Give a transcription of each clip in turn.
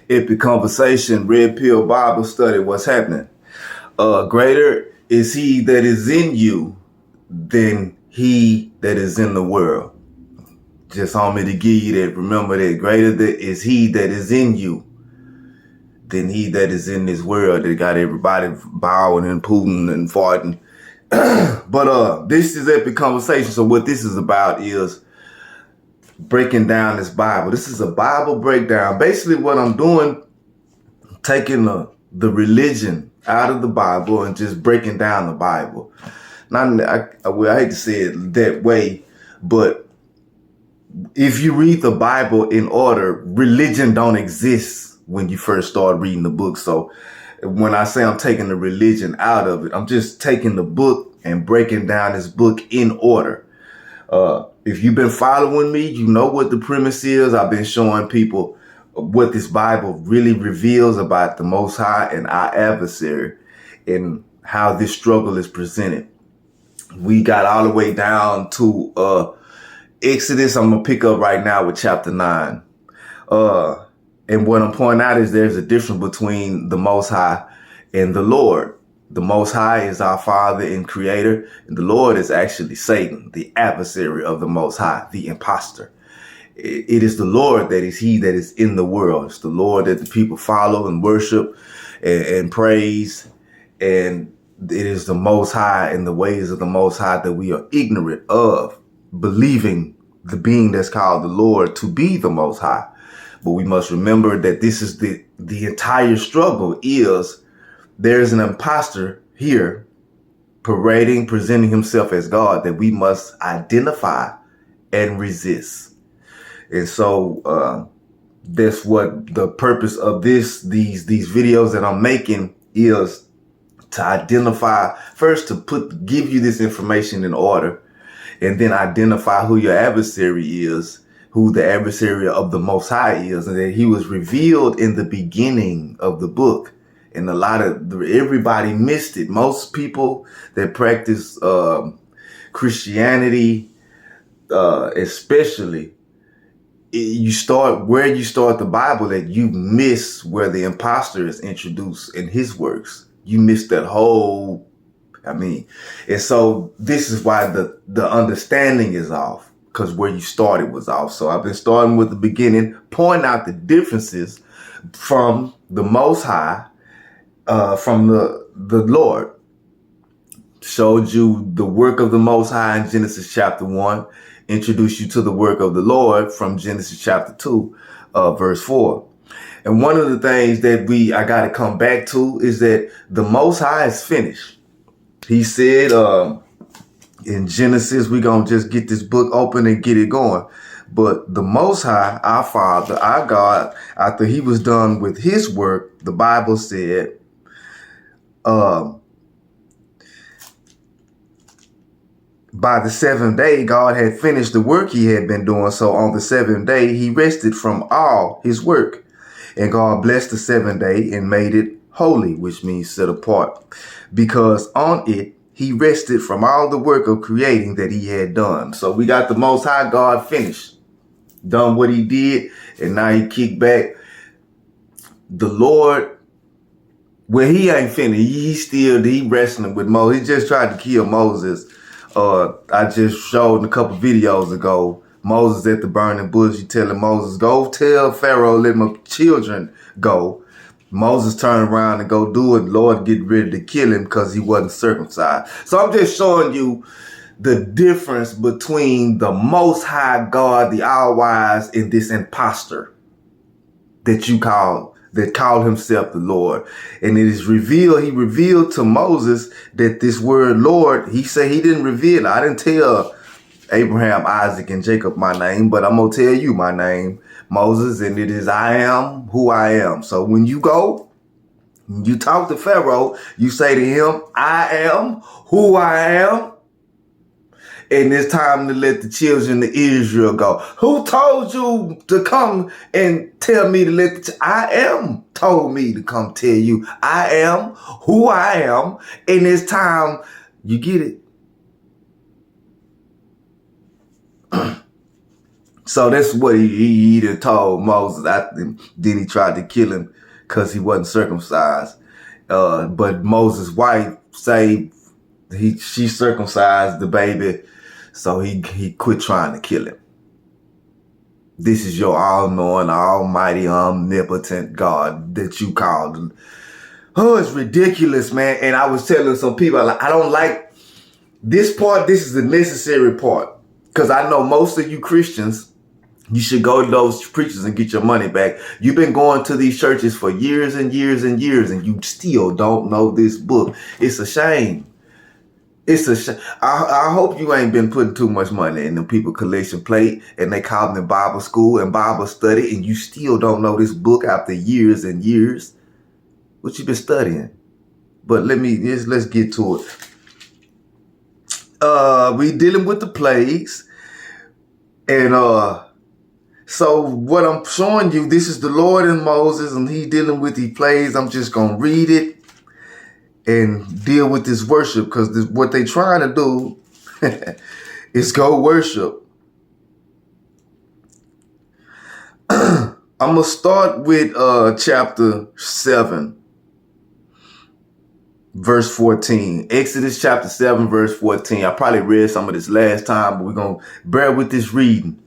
Epic Conversation, Red Pill Bible Study. What's happening? Greater is he that is in you than he that is in the world. Just want me to give you that. Remember that greater is he that is in you than he that is in this world that got everybody bowing and pooting and farting. But this is Epic Conversation. So what this is about is breaking down this Bible. This is a Bible breakdown. Basically what I'm doing, taking the religion out of the Bible and just breaking down the Bible. Not, I hate to say it that way, but if you read the Bible in order, religion don't exist when you first start reading the book. So when I say I'm taking the religion out of it, I'm just taking the book and breaking down this book in order. If you've been following me, you know what the premise is. I've been showing people what this Bible really reveals about the Most High and our adversary and how this struggle is presented. We got all the way down to Exodus. I'm going to pick up right now with chapter 9. And what I'm pointing out is there's a difference between the Most High and the Lord. The Most High is our Father and Creator, and the Lord is actually Satan, the adversary of the Most High, the imposter. It is the Lord that is he that is in the world. It's the Lord that the people follow and worship and praise. And it is the Most High and the ways of the Most High that we are ignorant of, believing the being that's called the Lord to be the Most High. But we must remember that this is the entire struggle is there's an imposter here presenting himself as God that we must identify and resist. And so that's what the purpose of these videos that I'm making is, to identify first, to give you this information in order, and then identify who your adversary is, who the adversary of the Most High is, and that he was revealed in the beginning of the book. And everybody missed it. Most people that practice Christianity, especially, you start the Bible, that you miss where the imposter is introduced in his works. You miss that whole, and so this is why the understanding is off, because where you started was off. So I've been starting with the beginning, pointing out the differences from the Most High, from the Lord. Showed you the work of the Most High in Genesis chapter 1, introduced you to the work of the Lord from Genesis chapter 2, verse 4. And one of the things that I got to come back to is that the Most High is finished. He said in Genesis, we're going to just get this book open and get it going. But the Most High, our Father, our God, after he was done with his work, the Bible said, by the seventh day, God had finished the work he had been doing. So on the seventh day, he rested from all his work. And God blessed the seventh day and made it holy, which means set apart, because on it, he rested from all the work of creating that he had done. So we got the Most High God finished, done what he did, and now he kicked back. The Lord, well, he ain't finished. He wrestling with Moses. He just tried to kill Moses. I just showed a couple videos ago, Moses at the burning bush. He telling Moses, go tell Pharaoh, let my children go. Moses turned around and go do it. Lord get ready to kill him because he wasn't circumcised. So I'm just showing you the difference between the Most High God, the all-wise, and this imposter that called himself the Lord. And it is revealed, he revealed to Moses that this word Lord, he said he didn't reveal. I didn't tell Abraham, Isaac, and Jacob my name, but I'm going to tell you my name, Moses, and it is I am who I am. So when you go, you talk to Pharaoh, you say to him, I am who I am. And it's time to let the children of Israel go. Who told you to come and tell me to let I am told me to come tell you I am who I am. And it's time, you get it. So that's what he done told Moses. Then he tried to kill him because he wasn't circumcised. But Moses' wife say she circumcised the baby, so he quit trying to kill him. This is your all-knowing, almighty, omnipotent God that you called. Oh, it's ridiculous, man. And I was telling some people, I don't like this part. This is the necessary part. Because I know most of you Christians, you should go to those preachers and get your money back. You've been going to these churches for years and years and years, and you still don't know this book. It's a shame. It's a shame. I hope you ain't been putting too much money in the people collection plate and they call them Bible school and Bible study, and you still don't know this book after years and years. What you been studying? But let's get to it. We dealing with the plagues, and so what I'm showing you, this is the Lord and Moses, and he dealing with the plagues. I'm just gonna read it and deal with this worship, because what they trying to do is go worship. I'm gonna start with chapter 7. Verse 14, Exodus chapter 7, verse 14. I probably read some of this last time, but we're going to bear with this reading.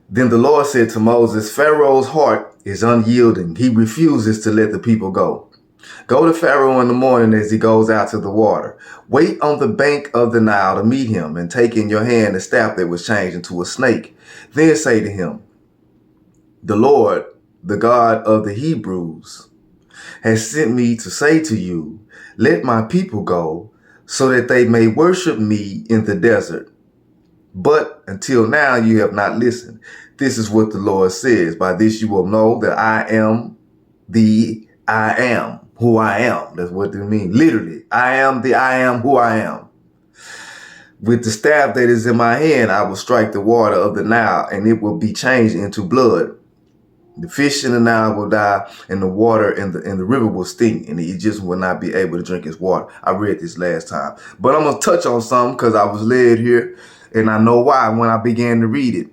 Then the Lord said to Moses, Pharaoh's heart is unyielding. He refuses to let the people go. Go to Pharaoh in the morning as he goes out to the water. Wait on the bank of the Nile to meet him, and take in your hand the staff that was changed into a snake. Then say to him, the Lord, the God of the Hebrews, has sent me to say to you, let my people go, so that they may worship me in the desert. But until now you have not listened. This is what the Lord says. By this you will know that I am who I am. That's what it means. Literally, I am who I am. With the staff that is in my hand, I will strike the water of the Nile, and it will be changed into blood. The fish in the Nile will die, and the water in the river will stink, and the Egyptians will not be able to drink its water. I read this last time. But I'm going to touch on something because I was led here, and I know why when I began to read it.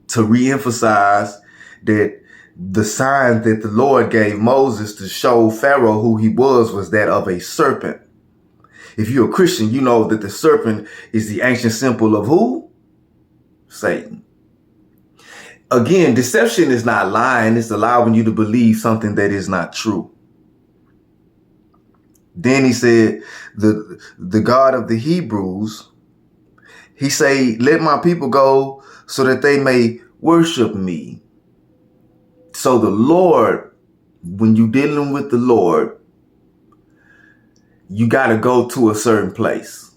To reemphasize that the sign that the Lord gave Moses to show Pharaoh who he was that of a serpent. If you're a Christian, you know that the serpent is the ancient symbol of who? Satan. Again, deception is not lying. It's allowing you to believe something that is not true. Then he said, the God of the Hebrews, he say, let my people go so that they may worship me. So the Lord, when you're dealing with the Lord, you got to go to a certain place.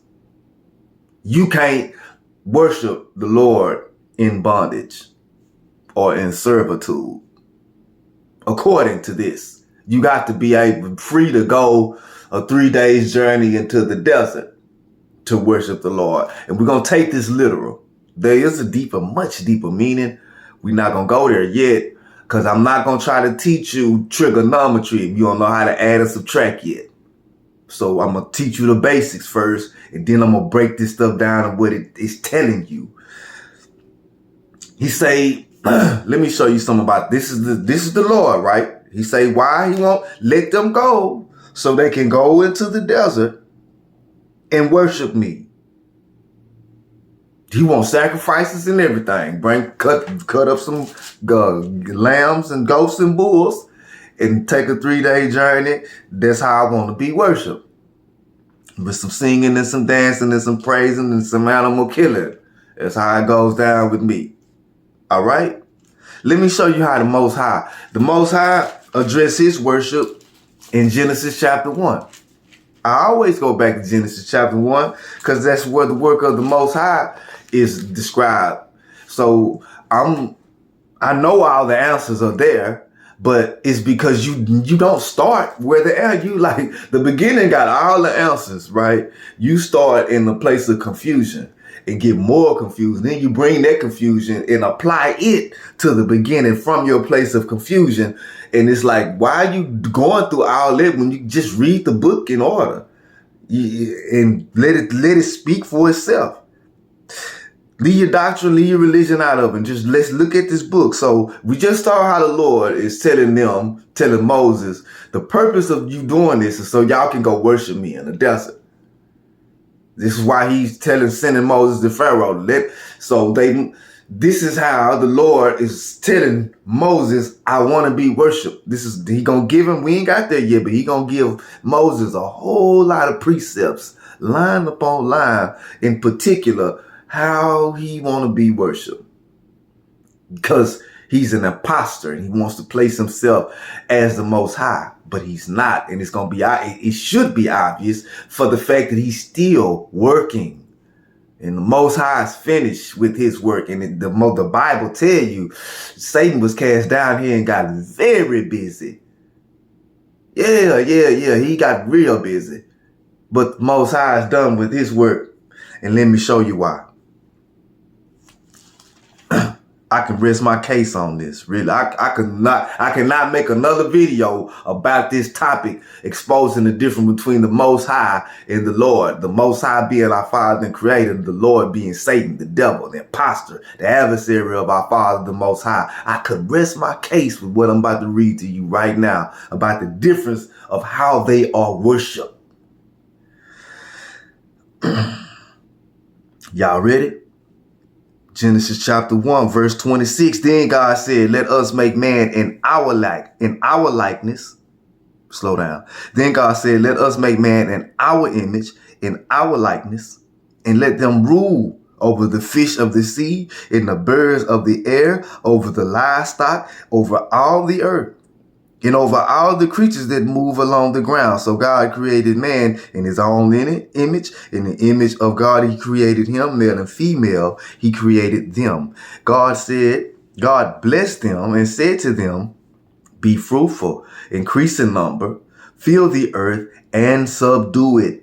You can't worship the Lord in bondage or in servitude. According to this, you got to be free to go a 3 days journey into the desert to worship the Lord. And we're going to take this literal. There is a much deeper meaning. We're not going to go there yet, because I'm not going to try to teach you trigonometry if you don't know how to add and subtract yet. So I'm going to teach you the basics first, and then I'm going to break this stuff down and what it is telling you. He say, let me show you something about this is the Lord, right? He say why he won't let them go so they can go into the desert and worship me. He wants sacrifices and everything. Cut up some lambs and goats and bulls and take a 3-day journey. That's how I want to be worshiped. With some singing and some dancing and some praising and some animal killing. That's how it goes down with me. All right? Let me show you how the Most High addressed his worship in Genesis chapter 1. I always go back to Genesis chapter 1 because that's where the work of the Most High is described. So I know all the answers are there, but it's because you don't start where the beginning got all the answers, right? You start in the place of confusion and get more confused. Then you bring that confusion and apply it to the beginning from your place of confusion. And it's like, why are you going through all that when you just read the book in order and let it speak for itself? Leave your doctrine, leave your religion out of it. And just let's look at this book. So we just saw how the Lord is telling Moses, the purpose of you doing this is so y'all can go worship me in the desert. This is why he's sending Moses to Pharaoh. This is how the Lord is telling Moses, I want to be worshiped. He gonna give him, we ain't got there yet, but he gonna give Moses a whole lot of precepts, line upon line, in particular, how he want to be worshiped. Because he's an imposter and he wants to place himself as the Most High, but he's not. And it should be obvious for the fact that he's still working. And the Most High is finished with his work. And the Bible tell you, Satan was cast down here and got very busy. Yeah. He got real busy. But the Most High is done with his work. And let me show you why. I can rest my case on this. Really, I cannot make another video about this topic, exposing the difference between the Most High and the Lord. The Most High being our Father and Creator, the Lord being Satan, the devil, the imposter, the adversary of our Father, the Most High. I could rest my case with what I'm about to read to you right now about the difference of how they are worshipped. Y'all ready? Genesis chapter 1, verse 26. Then God said, let us make man in our likeness. Slow down. Then God said, let us make man in our image, in our likeness, and let them rule over the fish of the sea, and the birds of the air, over the livestock, over all the earth, and over all the creatures that move along the ground. So God created man in his own image. In the image of God, he created him, male and female. He created them. God blessed them and said to them, be fruitful, increase in number, fill the earth and subdue it.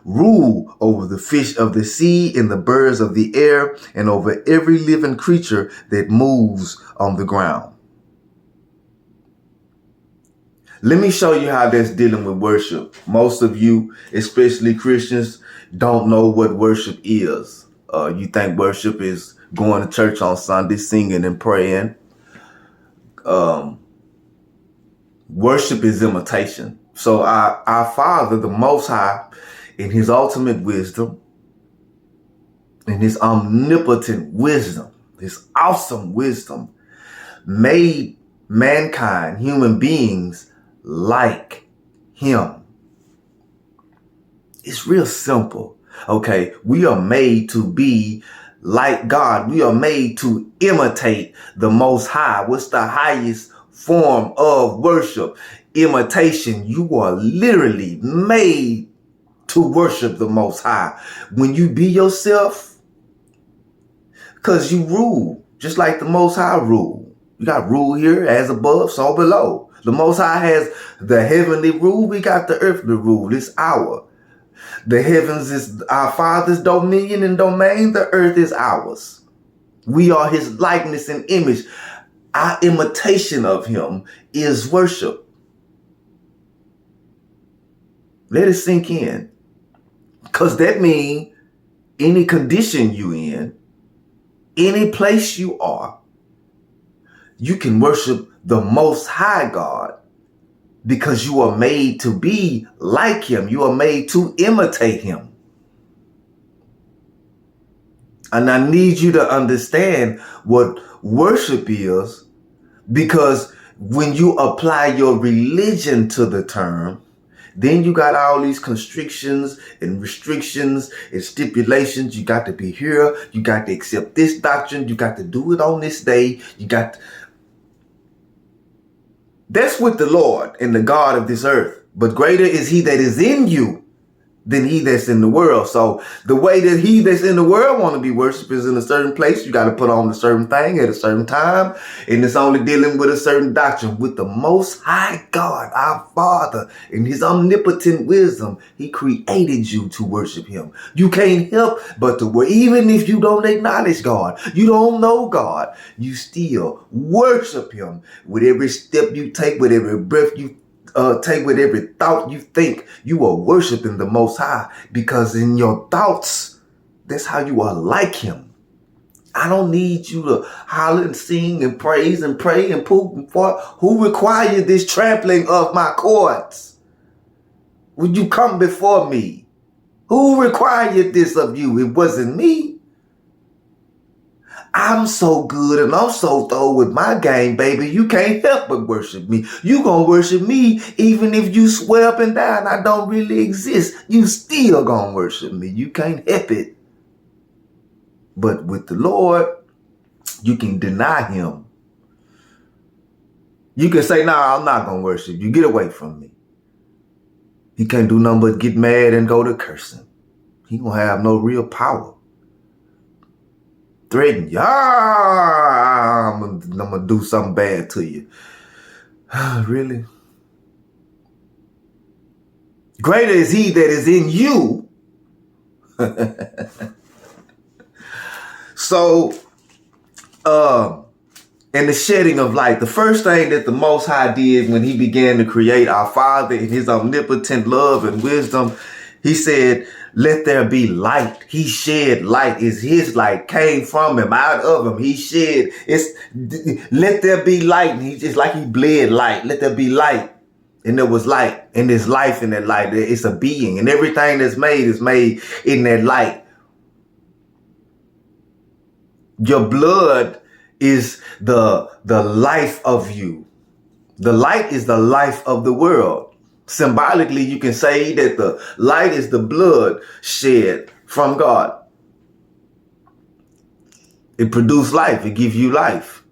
Rule over the fish of the sea and the birds of the air and over every living creature that moves on the ground. Let me show you how that's dealing with worship. Most of you, especially Christians, don't know what worship is. You think worship is going to church on Sunday, singing and praying. Worship is imitation. So our Father, the Most High, in his ultimate wisdom, in his omnipotent wisdom, his awesome wisdom, made mankind, human beings, like him. It's real simple. Okay, we are made to be like God. We are made to imitate the Most High. What's the highest form of worship? Imitation. You are literally made to worship the Most High. When you be yourself, because you rule, just like the Most High rule. You got rule here, as above, so below. The Most High has the heavenly rule. We got the earthly rule. It's our. The heavens is our Father's dominion and domain. The earth is ours. We are his likeness and image. Our imitation of him is worship. Let it sink in. Because that means any condition you in, any place you are, you can worship the Most High God because you are made to be like him. You are made to imitate him. And I need you to understand what worship is, because when you apply your religion to the term, then you got all these constrictions and restrictions and stipulations. You got to be here. You got to accept this doctrine. You got to do it on this day. That's with the Lord and the God of this earth. But greater is he that is in you than he that's in the world. So the way that he that's in the world want to be worshiped is in a certain place. You got to put on a certain thing at a certain time. And it's only dealing with a certain doctrine. With the Most High God, our Father, in his omnipotent wisdom, he created you to worship him. You can't help but to worship. Even if you don't acknowledge God, you don't know God, you still worship him with every step you take, with every breath you take, with every thought you think. You are worshiping the Most High, because in your thoughts, that's how you are like him. I don't need you to holler and sing and praise and pray and poop and fart. Who required this trampling of my courts? Would you come before me? Who required this of you? It wasn't me. I'm so good and I'm so thorough with my game, baby. You can't help but worship me. You gonna worship me even if you swear up and down I don't really exist. You still gonna worship me. You can't help it. But with the Lord, you can deny him. You can say, nah, I'm not gonna worship you. Get away from me. He can't do nothing but get mad and go to cursing. He gonna have no real power. Threaten you. I'm gonna do something bad to you. Really? Greater is he that is in you. So, in the shedding of light, the first thing that the Most High did when he began to create our Father in his omnipotent love and wisdom, he said, let there be light. He shed light. Is his light, came from him, out of him. He shed. Let there be light. And it's like he bled light. Let there be light. And there was light. And there's life in that light. It's a being. And everything that's made is made in that light. Your blood is the life of you. The light is the life of the world. Symbolically, you can say that the light is the blood shed from God. It produced life. It gives you life.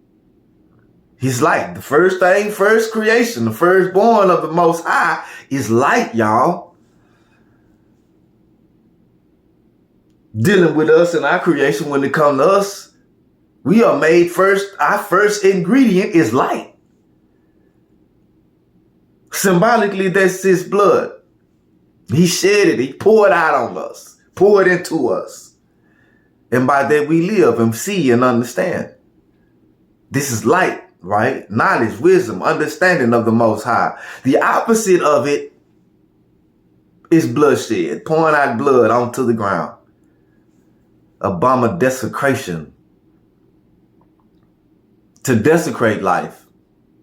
His light. The first thing, first creation, the firstborn of the Most High is light, y'all. Dealing with us and our creation when it comes to us, we are made first. Our first ingredient is light. Symbolically, that's his blood. He shed it. He poured out on us, poured into us. And by that we live and see and understand. This is light, right? Knowledge, wisdom, understanding of the Most High. The opposite of it is bloodshed, pouring out blood onto the ground. A bomb of desecration. To desecrate life.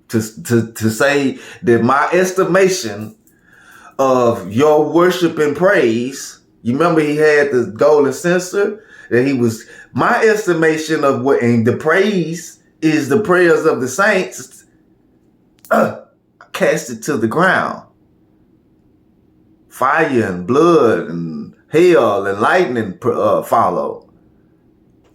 To say that my estimation of your worship and praise, you remember he had the golden censer, that he was, my estimation of what, and the praise is the prayers of the saints, cast it to the ground. Fire and blood and hail and lightning follow.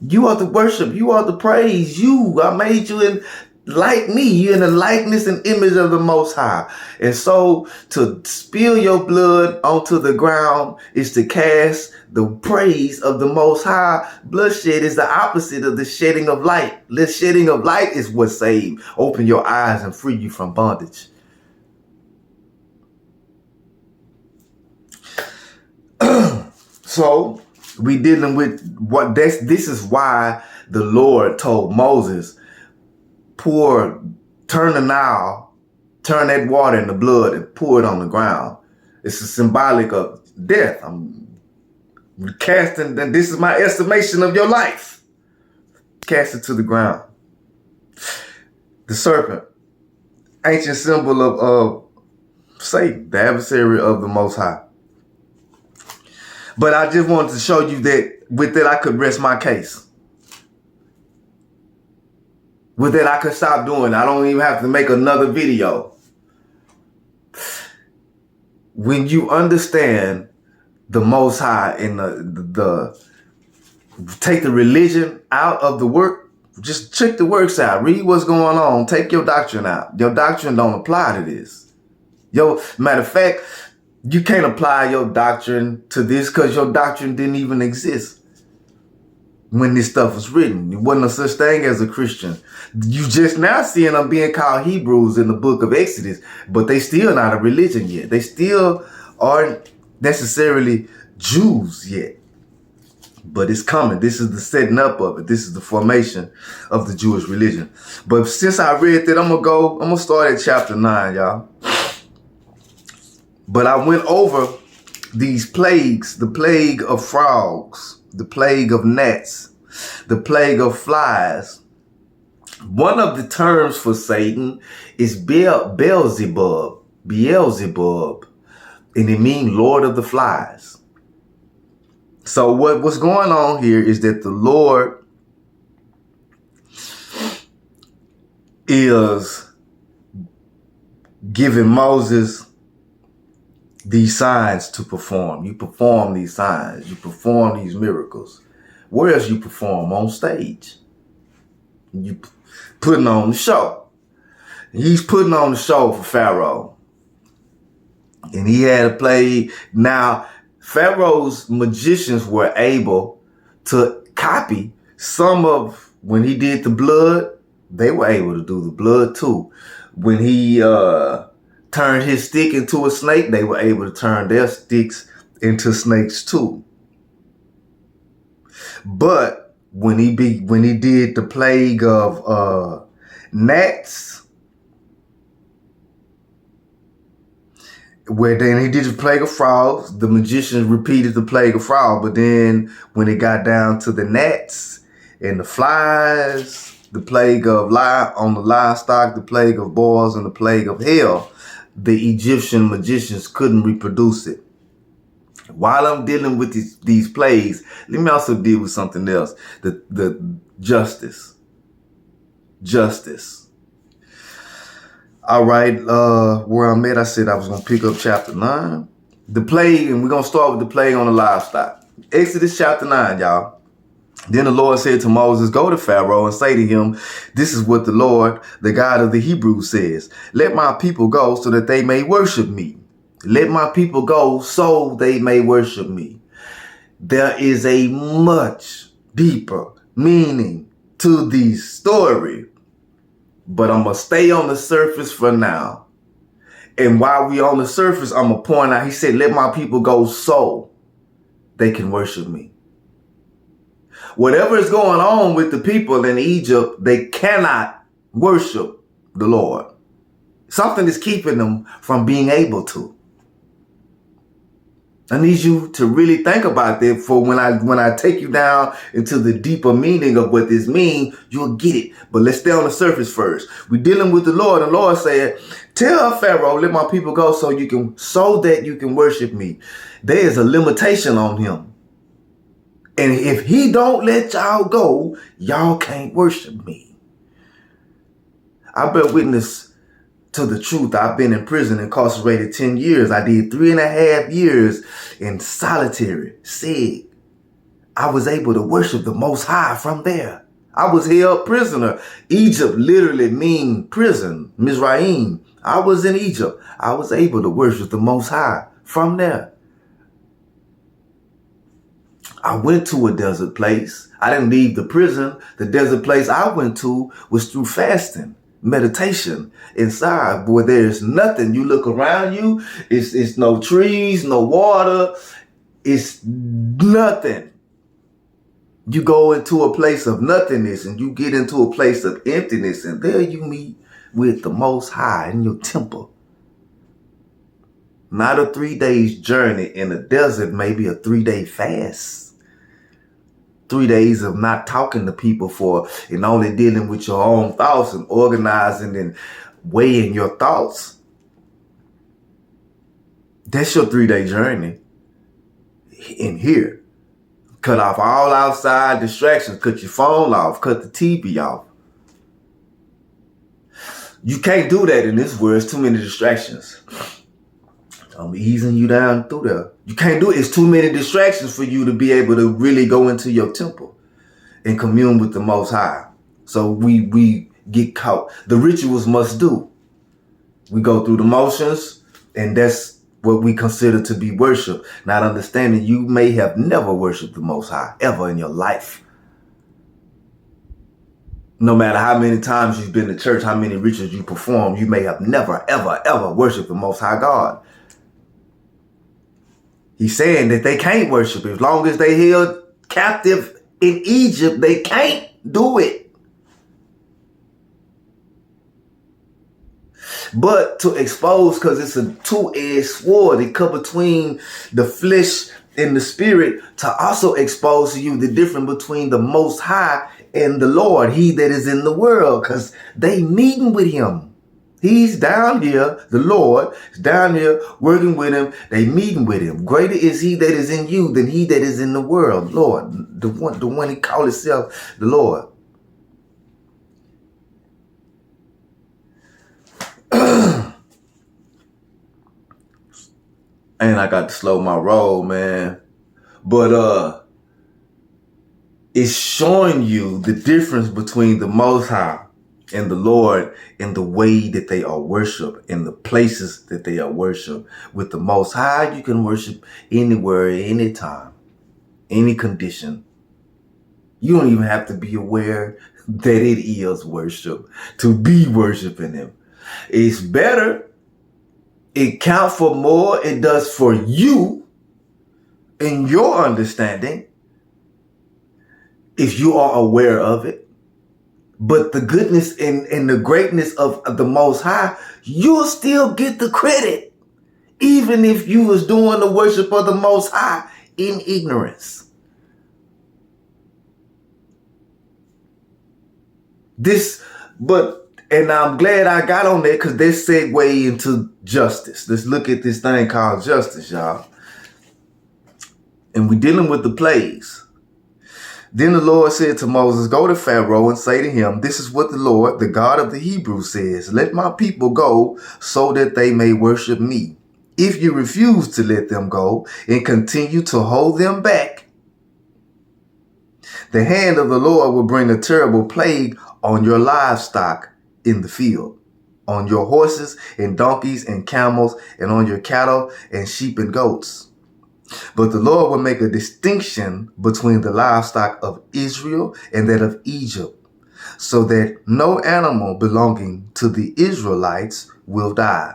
You are the worship. You are the praise. I made you in like me. You're in the likeness and image of the Most High. And so to spill your blood onto the ground is to cast the praise of the Most High. Bloodshed is the opposite of the shedding of light. The shedding of light is what saved. Open your eyes and free you from bondage. So we dealing with what this is why the Lord told Moses, turn the Nile, turn that water into blood and pour it on the ground. It's a symbolic of death. I'm casting, and this is my estimation of your life. Cast it to the ground. The serpent, ancient symbol of Satan, the adversary of the Most High. But I just wanted to show you that with that I could rest my case. With that I could stop doing it. I don't even have to make another video. When you understand the Most High and the take the religion out of the work, just check the works out. Read what's going on. Take your doctrine out. Your doctrine don't apply to this. Matter of fact, you can't apply your doctrine to this because your doctrine didn't even exist when this stuff was written. It wasn't a such thing as a Christian. You just now seeing them being called Hebrews in the book of Exodus, but they still not a religion yet. They still aren't necessarily Jews yet. But it's coming. This is the setting up of it. This is the formation of the Jewish religion. But since I read that, I'm gonna start at chapter 9, y'all. But I went over these plagues, the plague of frogs, the plague of gnats, The plague of flies. One of the terms for Satan is Beelzebub, and it means Lord of the Flies. So what's going on here is that the Lord is giving Moses these signs to perform. You perform these signs. You perform these miracles. Where else you perform? On stage. You putting on the show. He's putting on the show for Pharaoh. And he had to play. Now, Pharaoh's magicians were able to copy some of when he did the blood. They were able to do the blood too. When he turned his stick into a snake, they were able to turn their sticks into snakes too. But when he did the plague of gnats, where then he did the plague of frogs, the magicians repeated the plague of frogs. But then when it got down to the gnats and the flies, the plague of on the livestock, the plague of boils, and the plague of hail, the Egyptian magicians couldn't reproduce it. While I'm dealing with these plagues, let me also deal with something else. The justice. Justice. All right, where I'm at, I said I was going to pick up chapter 9. The plague, and we're going to start with the plague on the livestock. Exodus chapter 9, y'all. Then the Lord said to Moses, go to Pharaoh and say to him, this is what the Lord, the God of the Hebrews, says. Let my people go so that they may worship me. Let my people go so they may worship me. There is a much deeper meaning to this story, but I'm going to stay on the surface for now. And while we on the surface, I'm going to point out, he said, let my people go so they can worship me. Whatever is going on with the people in Egypt, they cannot worship the Lord. Something is keeping them from being able to. I need you to really think about that for when I take you down into the deeper meaning of what this means, you'll get it. But let's stay on the surface first. We're dealing with the Lord. The Lord said, tell Pharaoh, let my people go so that you can worship me. There is a limitation on him. And if he don't let y'all go, y'all can't worship me. I bear witness to the truth. I've been in prison, incarcerated 10 years. I did 3.5 years in solitary. Said I was able to worship the Most High from there. I was held prisoner. Egypt literally means prison, Mizraim. I was in Egypt. I was able to worship the Most High from there. I went to a desert place. I didn't leave the prison. The desert place I went to was through fasting, meditation inside, where there's nothing. You look around you, it's no trees, no water. It's nothing. You go into a place of nothingness and you get into a place of emptiness, and there you meet with the Most High in your temple. Not a 3 days journey in the desert, maybe a 3-day fast. 3 days of not talking to people and only dealing with your own thoughts and organizing and weighing your thoughts. That's your 3-day journey in here. Cut off all outside distractions. Cut your phone off. Cut the TV off. You can't do that in this world. It's too many distractions. I'm easing you down through there. You can't do it. It's too many distractions for you to be able to really go into your temple and commune with the Most High. So we get caught. The rituals must do. We go through the motions, and that's what we consider to be worship. Not understanding you may have never worshiped the Most High ever in your life. No matter how many times you've been to church, how many rituals you perform, you may have never, ever, ever worshiped the Most High God. He's saying that they can't worship. As long as they held captive in Egypt, they can't do it. But to expose, because it's a two-edged sword, it cut between the flesh in the spirit to also expose to you the difference between the Most High and the Lord, he that is in the world, because they meeting with him. He's down here, the Lord is down here working with him. They meeting with him. Greater is he that is in you than he that is in the world. Lord, the one he called himself the Lord. And I got to slow my roll, man. But it's showing you the difference between the Most High and the Lord in the way that they are worshiped, in the places that they are worshiped. With the Most High, you can worship anywhere, anytime, any condition. You don't even have to be aware that it is worship to be worshiping him. It's better. It counts for more. It does for you in your understanding if you are aware of it. But the goodness and the greatness of the Most High, you'll still get the credit, even if you was doing the worship of the Most High in ignorance. And I'm glad I got on there because this segue into justice. Let's look at this thing called justice, y'all. And we're dealing with the plagues. Then the Lord said to Moses, go to Pharaoh and say to him, this is what the Lord, the God of the Hebrews, says. Let my people go so that they may worship me. If you refuse to let them go and continue to hold them back, the hand of the Lord will bring a terrible plague on your livestock in the field, on your horses and donkeys and camels, and on your cattle and sheep and goats. But the Lord will make a distinction between the livestock of Israel and that of Egypt, so that no animal belonging to the Israelites will die.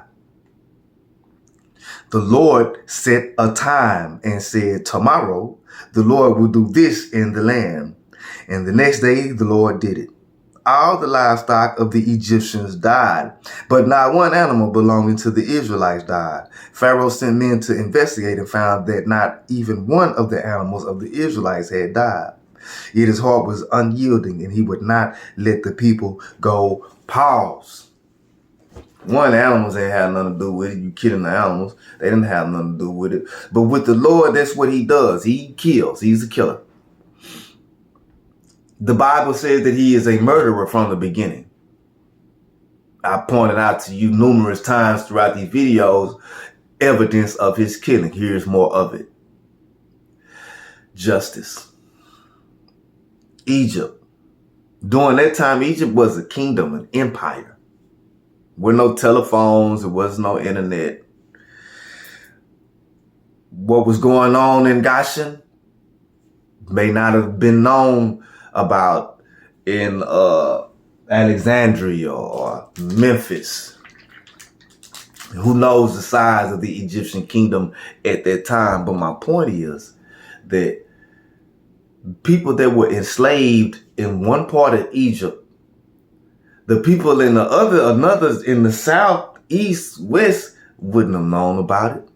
The Lord set a time and said, tomorrow the Lord will do this in the land. And the next day the Lord did it. All the livestock of the Egyptians died, but not one animal belonging to the Israelites died. Pharaoh sent men to investigate and found that not even one of the animals of the Israelites had died. Yet his heart was unyielding, and he would not let the people go. Pause. One, animals ain't had nothing to do with it. You killing the animals. They didn't have nothing to do with it. But with the Lord, that's what he does. He kills. He's a killer. The Bible says that he is a murderer from the beginning. I pointed out to you numerous times throughout these videos evidence of his killing. Here's more of it. Justice. Egypt. During that time, Egypt was a kingdom, an empire. There were no telephones. There was no internet. What was going on in Goshen may not have been known about in Alexandria or Memphis. Who knows the size of the Egyptian kingdom at that time? But my point is that people that were enslaved in one part of Egypt, the people in another in the south, east, west wouldn't have known about it.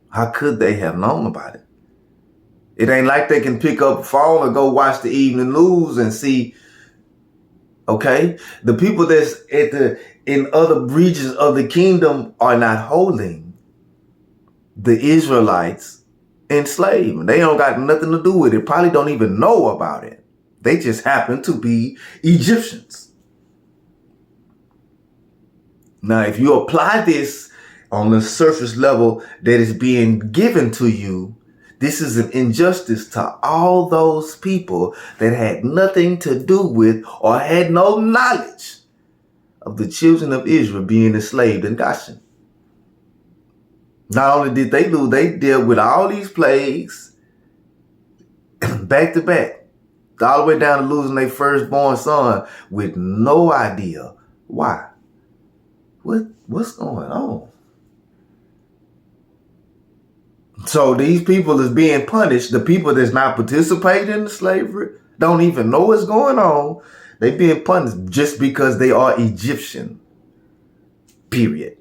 How could they have known about it? It ain't like they can pick up a phone or go watch the evening news and see. Okay, the people that's in other regions of the kingdom are not holding the Israelites enslaved. They don't got nothing to do with it. Probably don't even know about it. They just happen to be Egyptians. Now, if you apply this on the surface level that is being given to you, this is an injustice to all those people that had nothing to do with or had no knowledge of the children of Israel being enslaved in Goshen. Not only did they lose, they dealt with all these plagues back to back, all the way down to losing their firstborn son with no idea why. What's going on? So these people is being punished. The people that's not participating in the slavery don't even know what's going on. They being punished just because they are Egyptian. Period.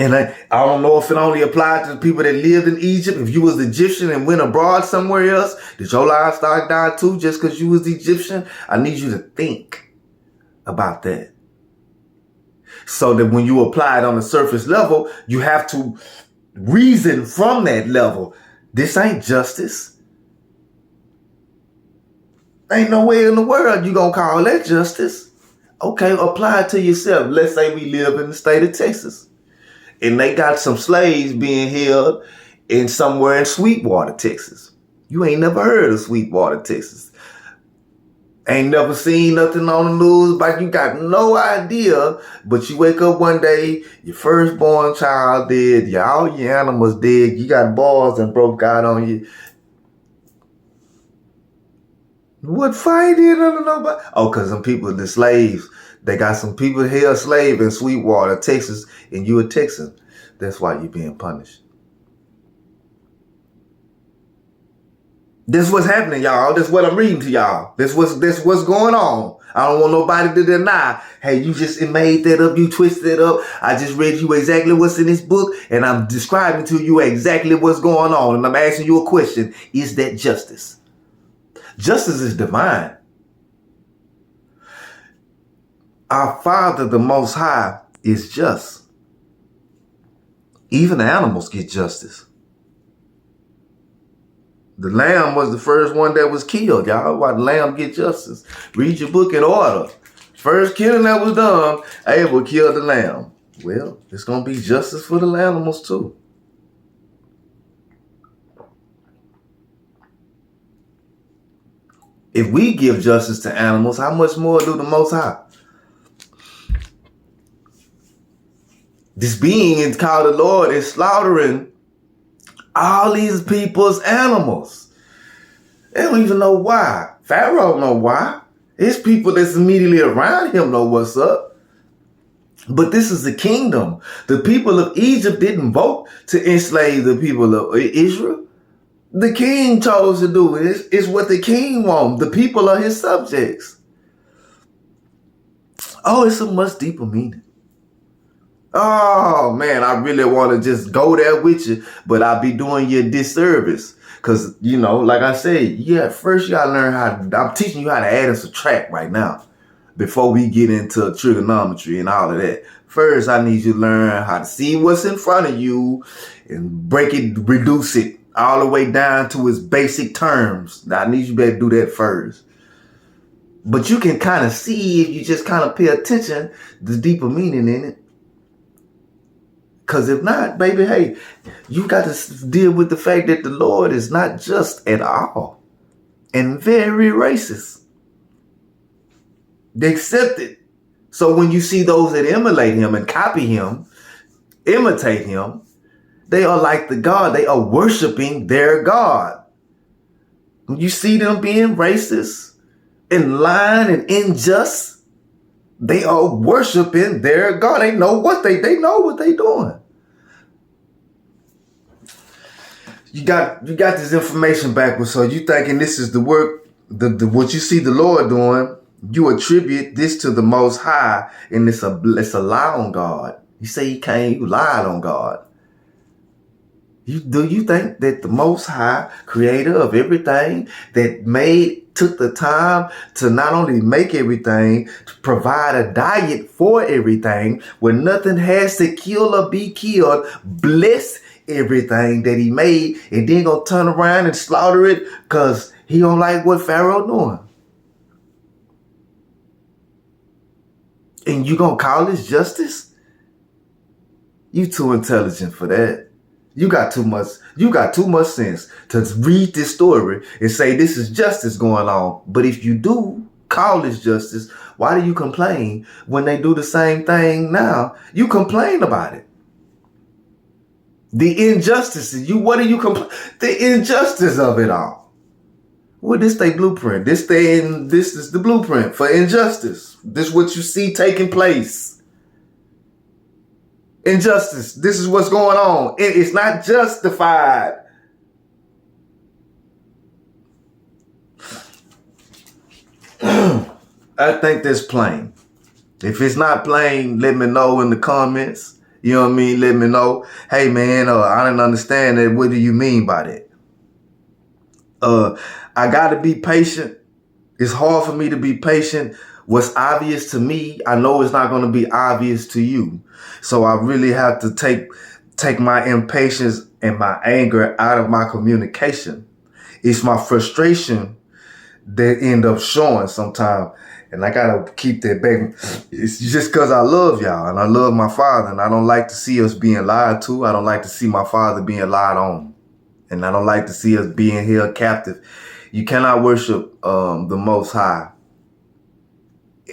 And I don't know if it only applied to the people that lived in Egypt. If you was Egyptian and went abroad somewhere else, did your livestock die too just because you was Egyptian? I need you to think about that. So that when you apply it on the surface level, you have to reason from that level. This ain't justice. Ain't no way in the world you gonna call that justice. Okay, apply it to yourself. Let's say we live in the state of Texas and they got some slaves being held in somewhere in Sweetwater, Texas. You ain't never heard of Sweetwater, Texas. Ain't never seen nothing on the news, but you got no idea. But you wake up one day, your firstborn child dead, all your animals dead, you got balls and broke out on you. What fight did I don't know about? Oh, because some people, the slaves, they got some people held slave in Sweetwater, Texas, and you a Texan. That's why you're being punished. This what's happening, y'all. This what I'm reading to y'all. This what's going on. I don't want nobody to deny, hey, you just made that up, you twisted it up. I just read you exactly what's in this book, and I'm describing to you exactly what's going on. And I'm asking you a question. Is that justice? Justice is divine. Our Father, the Most High, is just. Even the animals get justice. The lamb was the first one that was killed, y'all. Why the lamb get justice? Read your book in order. First killing that was done, Abel killed the lamb. Well, it's going to be justice for the animals too. If we give justice to animals, how much more do the Most High? This being is called the Lord is slaughtering all these people's animals. They don't even know why. Pharaoh know why. His people that's immediately around him know what's up. But this is the kingdom. The people of Egypt didn't vote to enslave the people of Israel. The king chose to do it. It's what the king wants. The people are his subjects. Oh, it's a much deeper meaning. Oh, man, I really want to just go there with you, but I'll be doing you a disservice. Because, you know, like I said, first you got to learn I'm teaching you how to add and subtract right now before we get into trigonometry and all of that. First, I need you to learn how to see what's in front of you and break it, reduce it all the way down to its basic terms. Now, I need you to be able to do that first. But you can kind of see if you just kind of pay attention, the deeper meaning in it. Because if not, baby, hey, you got to deal with the fact that the Lord is not just at all and very racist. They accept it. So when you see those that emulate him and copy him, imitate him, they are like the God. They are worshiping their God. When you see them being racist and lying and unjust, they are worshiping their God. They know what they know what they doing. You got this information backwards, so you thinking this is the work, what you see the Lord doing. You attribute this to the Most High, and it's a lie on God. You say you lied on God. Do you think that the Most High, creator of everything, that took the time to not only make everything, to provide a diet for everything, where nothing has to kill or be killed, bless everything that he made, and then gonna turn around and slaughter it because he don't like what Pharaoh doing? And you gonna call this justice? You too intelligent for that. You got too much sense to read this story and say this is justice going on. But if you do call this justice, why do you complain when they do the same thing now? You complain about it. The injustices. What do you complain? The injustice of it all. Well, this they blueprint. This is the blueprint for injustice. This is what you see taking place. Injustice. This is what's going on. It's not justified. I think that's plain. If it's not plain, let me know in the comments. You know what I mean? Let me know. Hey man, I didn't understand that. What do you mean by that? I gotta be patient. It's hard for me to be patient. What's obvious to me, I know it's not going to be obvious to you. So I really have to take my impatience and my anger out of my communication. It's my frustration that end up showing sometimes. And I gotta keep that baby. It's just because I love y'all and I love my father, and I don't like to see us being lied to. I don't like to see my father being lied on. And I don't like to see us being held captive. You cannot worship the Most High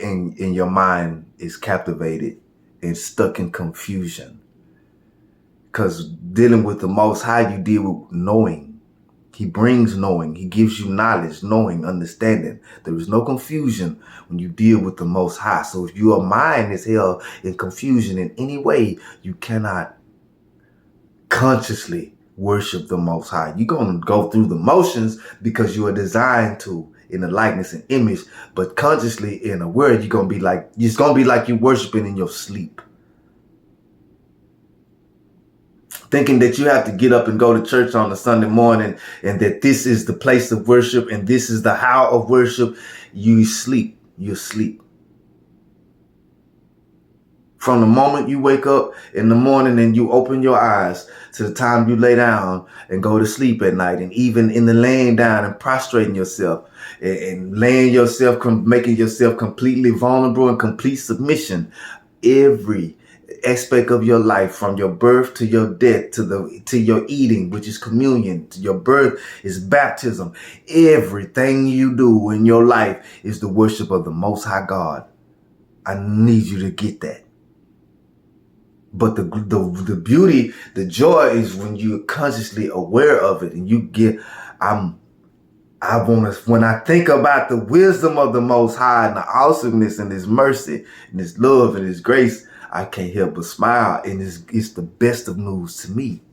and your mind is captivated and stuck in confusion. Because dealing with the Most High, you deal with knowing. He brings knowing. He gives you knowledge, knowing, understanding. There is no confusion when you deal with the Most High. So if your mind is held in confusion in any way, you cannot consciously worship the Most High. You're going to go through the motions because you are designed to in the likeness and image, but consciously in a word, you're going to be like, it's going to be like you're worshiping in your sleep. Thinking that you have to get up and go to church on a Sunday morning and that this is the place of worship and this is the how of worship. You sleep. You're asleep. From the moment you wake up in the morning and you open your eyes to the time you lay down and go to sleep at night, and even in the laying down and prostrating yourself and laying yourself, making yourself completely vulnerable and complete submission, every aspect of your life, from your birth to your death, to your eating, which is communion, to your birth is baptism. Everything you do in your life is the worship of the Most High God. I need you to get that. But the beauty, the joy is when you're consciously aware of it and you get, when I think about the wisdom of the Most High and the awesomeness and His mercy and His love and His grace, I can't help but smile. And it's the best of news to me.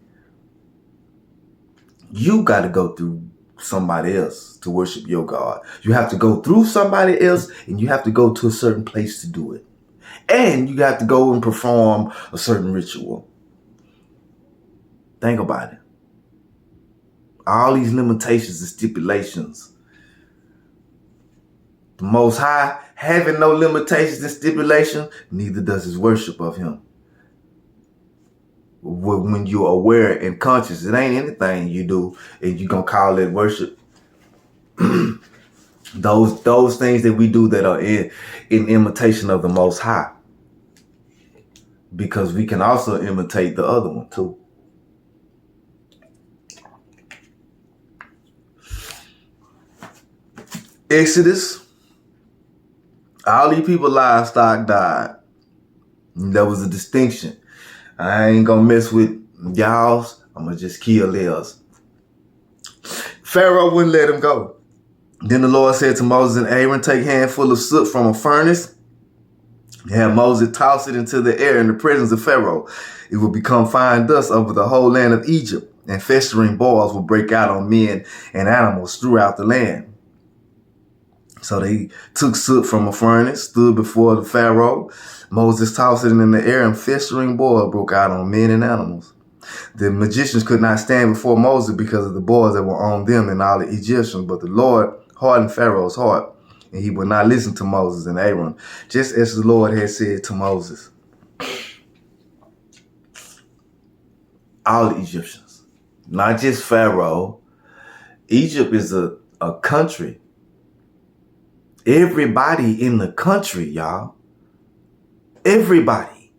You got to go through somebody else to worship your God. You have to go through somebody else, and you have to go to a certain place to do it. And you have to go and perform a certain ritual. Think about it. All these limitations and stipulations. The Most High, having no limitations and stipulations, neither does His worship of Him. When you're aware and conscious, it ain't anything you do and you're going to call it worship. Those things that we do that are in imitation of the Most High. Because we can also imitate the other one too. Exodus, all these people livestock died. There was a distinction. I ain't gonna mess with y'all's. I'm gonna just kill theirs. Pharaoh wouldn't let him go. Then the Lord said to Moses and Aaron, take a handful of soot from a furnace and have Moses toss it into the air in the presence of Pharaoh. It will become fine dust over the whole land of Egypt, and festering boils will break out on men and animals throughout the land. So they took soot from a furnace, stood before the Pharaoh. Moses tossed it in the air, and festering boil broke out on men and animals. The magicians could not stand before Moses because of the boils that were on them and all the Egyptians, but the Lord hardened Pharaoh's heart, and he would not listen to Moses and Aaron, just as the Lord had said to Moses. All the Egyptians, not just Pharaoh. Egypt is a country. Everybody in the country, y'all. Everybody.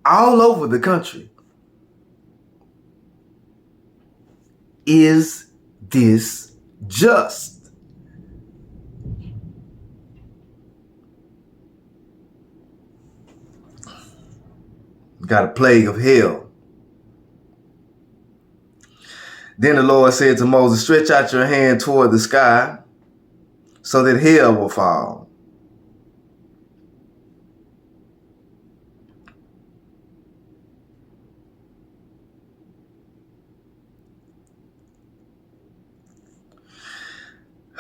All over the country. Is this just? Got a plague of hell. Then the Lord said to Moses, stretch out your hand toward the sky so that hail will fall.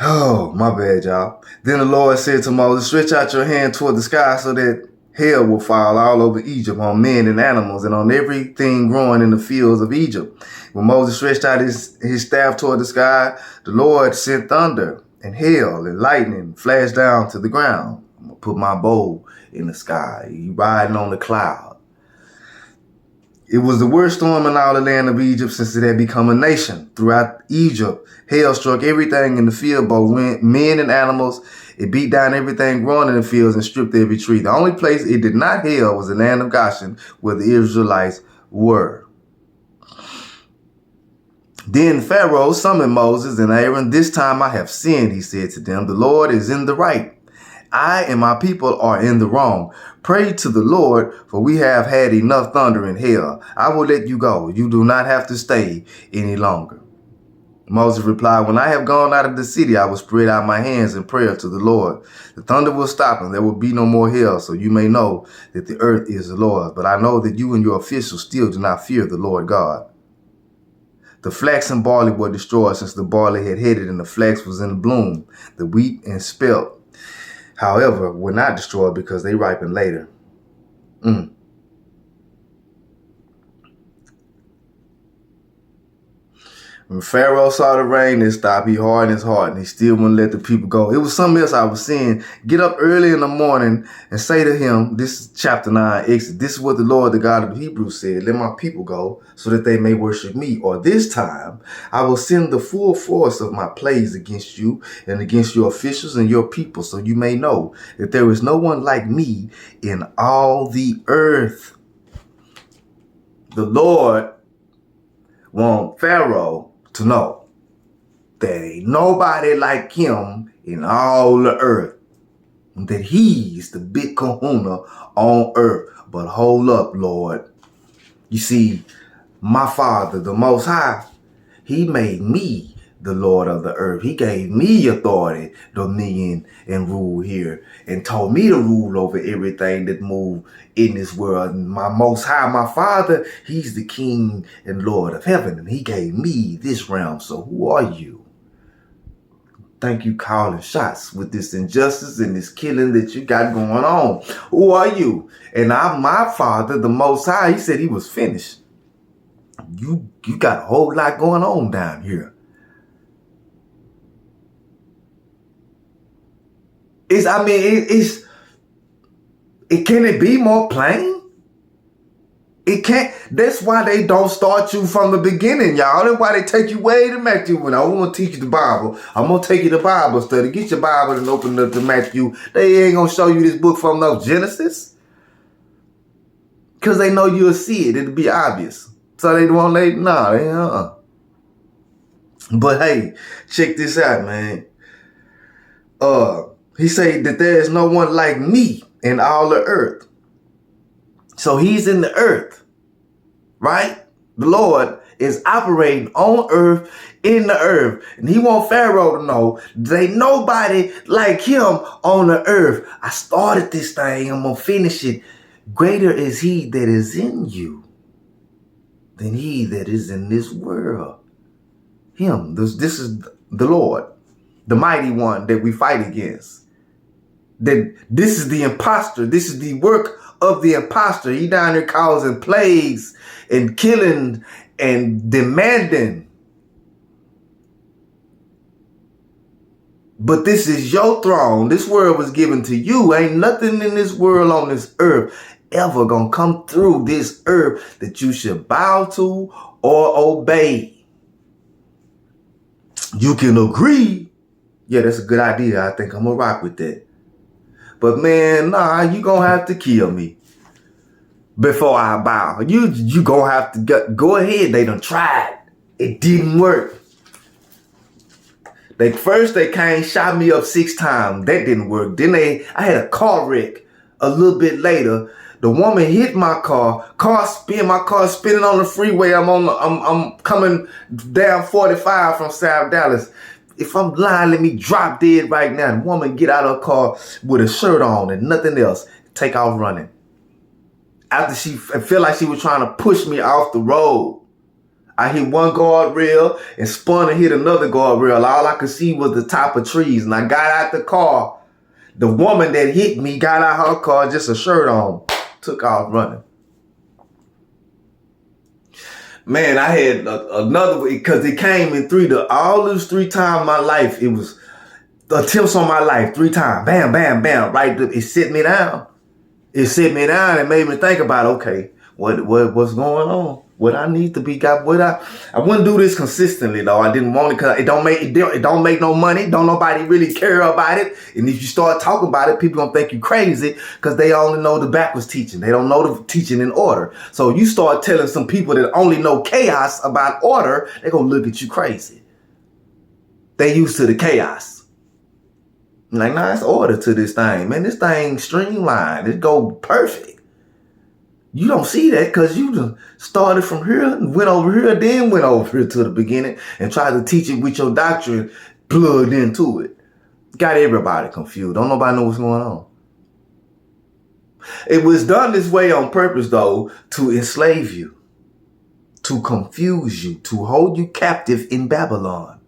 Oh, my bad, y'all. Then the Lord said to Moses, stretch out your hand toward the sky so that Hail will fall all over Egypt on men and animals and on everything growing in the fields of Egypt. When Moses stretched out his staff toward the sky, the Lord sent thunder and hail and lightning flashed down to the ground. I'm going to put my bow in the sky. He riding on the cloud. It was the worst storm in all the land of Egypt since it had become a nation. Throughout Egypt, hail struck everything in the field, both men and animals. It beat down everything growing in the fields and stripped every tree. The only place it did not hail was the land of Goshen, where the Israelites were. Then Pharaoh summoned Moses and Aaron. This time I have sinned, he said to them. The Lord is in the right. I and my people are in the wrong. Pray to the Lord, for we have had enough thunder and hail. I will let you go. You do not have to stay any longer. Moses replied, when I have gone out of the city, I will spread out my hands in prayer to the Lord. The thunder will stop and there will be no more hail, so you may know that the earth is the Lord. But I know that you and your officials still do not fear the Lord God. The flax and barley were destroyed since the barley had headed and the flax was in bloom. The wheat and spelt, however, were not destroyed because they ripened later. When Pharaoh saw the rain and stopped, he hardened his heart and he still wouldn't let the people go. It was something else I was saying. Get up early in the morning and say to him, this is chapter 9, Exodus. This is what the Lord, the God of the Hebrews said. Let my people go so that they may worship me. Or this time I will send the full force of my plagues against you and against your officials and your people, so you may know that there is no one like me in all the earth. The Lord wants Pharaoh to know that ain't nobody like him in all the earth. That he's the big kahuna on earth. But hold up, Lord. You see, my Father, the Most High, he made me the Lord of the earth. He gave me authority, dominion, and rule here, and told me to rule over everything that moves in this world. And my Most High, my Father, he's the King and Lord of heaven, and he gave me this realm. So who are you? Think you calling shots with this injustice and this killing that you got going on? Who are you? And I'm my Father, the Most High. He said he was finished. You got a whole lot going on down here. Can it be more plain? It can't. That's why they don't start you from the beginning, y'all. That's why they take you way to Matthew. When I want to teach you the Bible, I'm going to take you to Bible study. Get your Bible and open it up to Matthew. They ain't going to show you this book from no Genesis. Because they know you'll see it. It'll be obvious. So they won't But hey, check this out, man. He said that there is no one like me in all the earth. So he's in the earth, right? The Lord is operating on earth, in the earth. And he wants Pharaoh to know there ain't nobody like him on the earth. I started this thing. I'm going to finish it. Greater is he that is in you than he that is in this world. Him. This is the Lord, the mighty one that we fight against. That this is the imposter. This is the work of the imposter. He down there causing plagues and killing and demanding. But this is your throne. This world was given to you. Ain't nothing in this world on this earth ever gonna come through this earth that you should bow to or obey. You can agree. Yeah, that's a good idea. I think I'm gonna rock with that. But man, nah, you gonna have to kill me before I bow. You gonna have to go ahead. They done tried. It didn't work. First they came, shot me up 6 times. That didn't work. Then I had a car wreck a little bit later. The woman hit my car. My car spinning on the freeway. I'm coming down 45 from South Dallas. If I'm lying, let me drop dead right now. The woman get out of her car with a shirt on and nothing else. Take off running. After she felt like she was trying to push me off the road. I hit one guardrail and spun and hit another guardrail. All I could see was the top of trees. And I got out the car. The woman that hit me got out her car, just a shirt on, took off running. Man, I had another, because it came in all those 3 times in my life, it was attempts on my life 3 times. Bam, bam, bam. Right, it set me down. It set me down and made me think about, okay, what's going on? What I need to be got. I wouldn't do this consistently though. I didn't want it because it don't make no money. Don't nobody really care about it. And if you start talking about it, people gonna think you crazy because they only know the backwards teaching. They don't know the teaching in order. So you start telling some people that only know chaos about order, they gonna look at you crazy. They used to the chaos. Like, nah, it's order to this thing, man. This thing streamlined. It go perfect. You don't see that because you just started from here and went over here, then went over here to the beginning and tried to teach it with your doctrine plugged into it. Got everybody confused. Don't nobody know what's going on. It was done this way on purpose, though, to enslave you, to confuse you, to hold you captive in Babylon.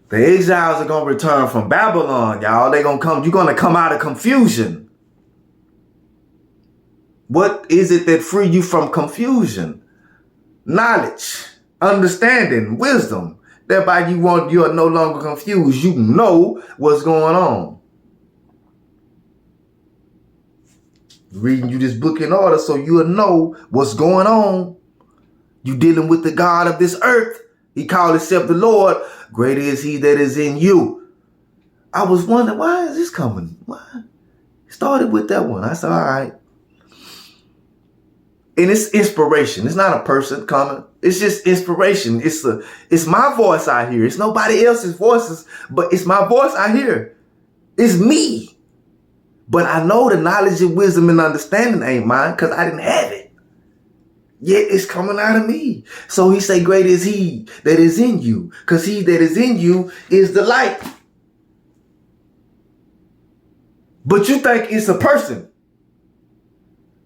The exiles are going to return from Babylon, y'all. You're going to come out of confusion. What is it that free you from confusion? Knowledge, understanding, wisdom. Thereby you are no longer confused. You know what's going on. Reading you this book in order so you'll know what's going on. You dealing with the God of this earth. He called himself the Lord. Greater is he that is in you. I was wondering, why is this coming? Why? Started with that one. I said, all right. And it's inspiration. It's not a person coming. It's just inspiration. It's my voice I hear. It's nobody else's voices, but it's my voice I hear. It's me. But I know the knowledge and wisdom and understanding ain't mine because I didn't have it. Yet it's coming out of me. So he say, great is he that is in you, because he that is in you is the light. But you think it's a person.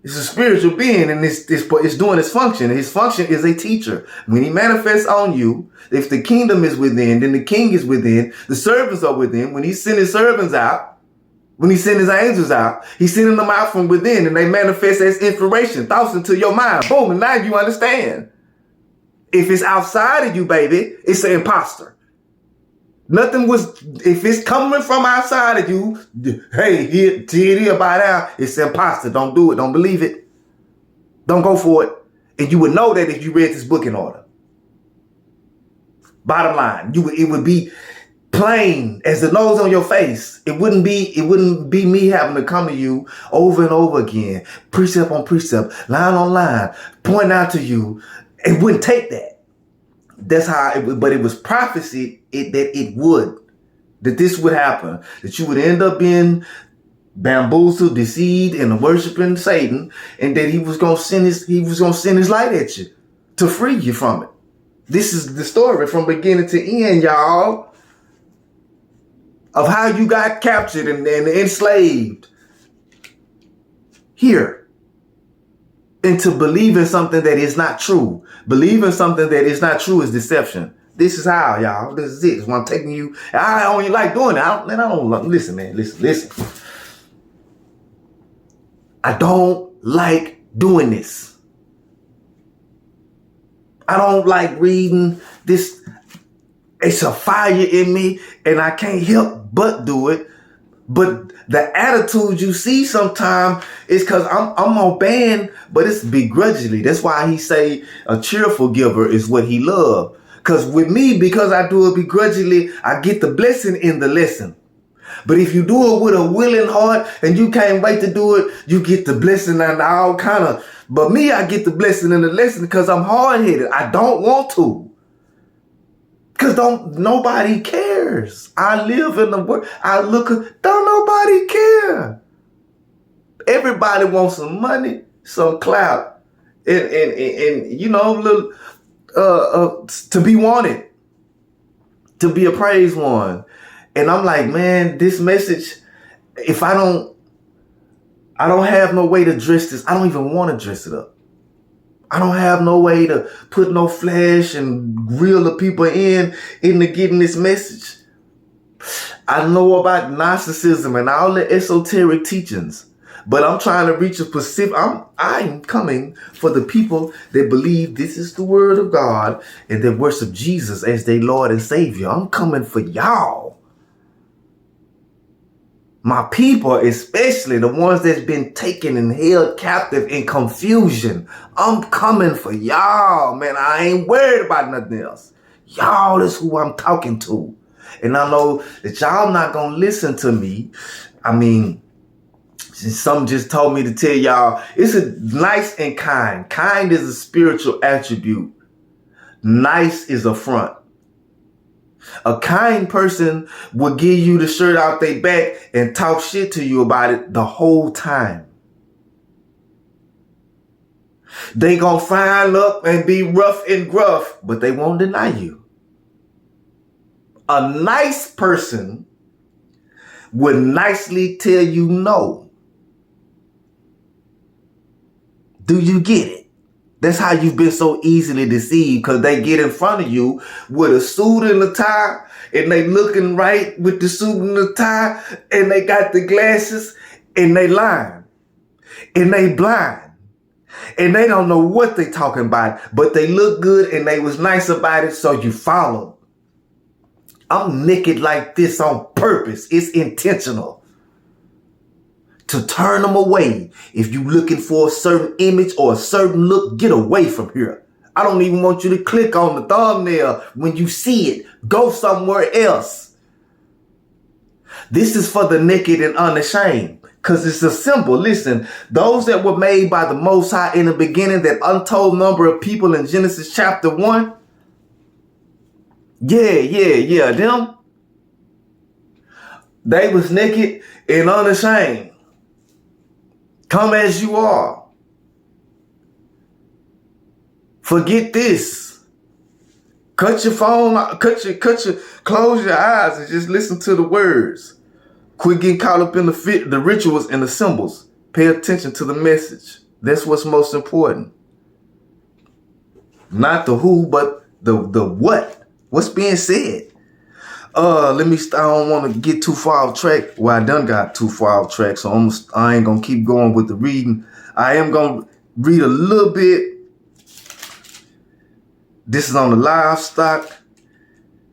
It's a spiritual being, and it's doing its function. His function is a teacher. When he manifests on you, if the kingdom is within, then the king is within. The servants are within. When he sent his servants out, when he sent his angels out, he's sending them out from within, and they manifest as inspiration, thoughts into your mind. Boom, and now you understand. If it's outside of you, baby, it's an imposter. If it's coming from outside of you, hey, here by now, it's imposter. Don't do it. Don't believe it. Don't go for it. And you would know that if you read this book in order. Bottom line, it would be plain as the nose on your face. It wouldn't be me having to come to you over and over again, precept on precept, line on line, point out to you. It wouldn't take that. That's how but it was prophecy that this would happen, that you would end up being bamboozled, deceived, and worshiping Satan, and that he was gonna send his light at you to free you from it. This is the story from beginning to end, y'all, of how you got captured and enslaved here. Into believing something that is not true. Believing something that is not true is deception. This is how, y'all. This is it. This is what I'm taking you. I don't like doing it. I don't listen, man. Listen. I don't like doing this. I don't like reading this. It's a fire in me, and I can't help but do it. But the attitude you see sometimes is because I'm obeying, but it's begrudgingly. That's why he say a cheerful giver is what he love. Because with me, because I do it begrudgingly, I get the blessing in the lesson. But if you do it with a willing heart and you can't wait to do it, you get the blessing and all kind of. But me, I get the blessing in the lesson because I'm hard-headed. I don't want to. Because nobody cares. I live in the world. Don't nobody care. Everybody wants some money, some clout, and you know, little to be wanted, to be a praised one. And I'm like, man, this message, if I don't have no way to dress this, I don't even want to dress it up. I don't have no way to put no flash and reel the people into getting this message. I know about narcissism and all the esoteric teachings, but I'm trying to reach a specific. I'm coming for the people that believe this is the word of God and that worship Jesus as their Lord and Savior. I'm coming for y'all. My people, especially the ones that's been taken and held captive in confusion. I'm coming for y'all, man. I ain't worried about nothing else. Y'all is who I'm talking to. And I know that y'all not going to listen to me. I mean, some just told me to tell y'all, it's a nice and kind. Kind is a spiritual attribute. Nice is a front. A kind person will give you the shirt out their back and talk shit to you about it the whole time. They gonna fire up and be rough and gruff, but they won't deny you. A nice person would nicely tell you no. Do you get it? That's how you've been so easily deceived, because they get in front of you with a suit and a tie, and they looking right with the suit and the tie, and they got the glasses, and they lying, and they blind, and they don't know what they talking about, but they look good and they was nice about it, so you follow. I'm naked like this on purpose. It's intentional. To turn them away. If you looking for a certain image or a certain look, get away from here. I don't even want you to click on the thumbnail when you see it. Go somewhere else. This is for the naked and unashamed, because it's a symbol. Listen, those that were made by the Most High in the beginning, that untold number of people in Genesis chapter 1. Yeah, them. They was naked and unashamed. Come as you are. Forget this. Cut your phone, close your eyes and just listen to the words. Quit getting caught up in the rituals and the symbols. Pay attention to the message. That's what's most important. Not the who, but the what. What's being said. I don't want to get too far off track. Well, I done got too far off track, so I ain't going to keep going with the reading. I am going to read a little bit. This is on the livestock.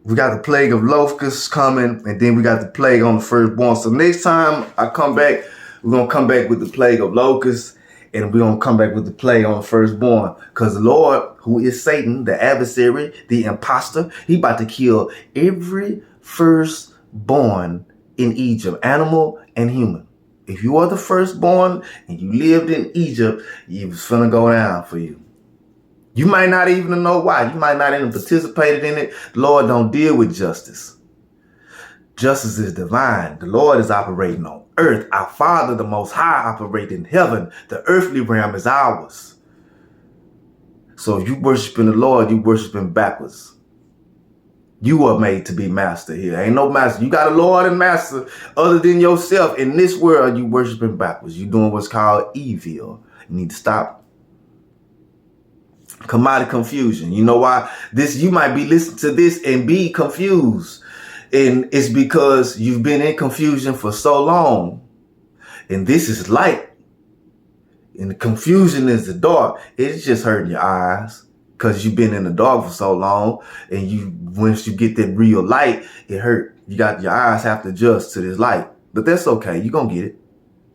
We got the plague of locusts coming, and then we got the plague on the firstborn. So next time I come back, we're going to come back with the plague of locusts, and we're going to come back with the plague on the firstborn. Because the Lord, who is Satan, the adversary, the imposter, he about to kill every firstborn in Egypt, animal and human. If you are the firstborn and you lived in Egypt, it was finna go down for you. You might not even know why. You might not even participated in it. The Lord don't deal with justice. Justice is divine. The Lord is operating on earth. Our Father, the Most High, operates in heaven. The earthly realm is ours. So if you worshiping the Lord, you worshiping backwards. You are made to be master here. Ain't no master. You got a Lord and master other than yourself. In this world, you worshiping backwards. You doing what's called evil. You need to stop. Come out of confusion. You know why? You might be listening to this and be confused. And it's because you've been in confusion for so long. And this is light. And the confusion is the dark. It's just hurting your eyes. Because you've been in the dark for so long, and once you get that real light, it hurt. Your eyes have to adjust to this light. But that's okay. You're going to get it.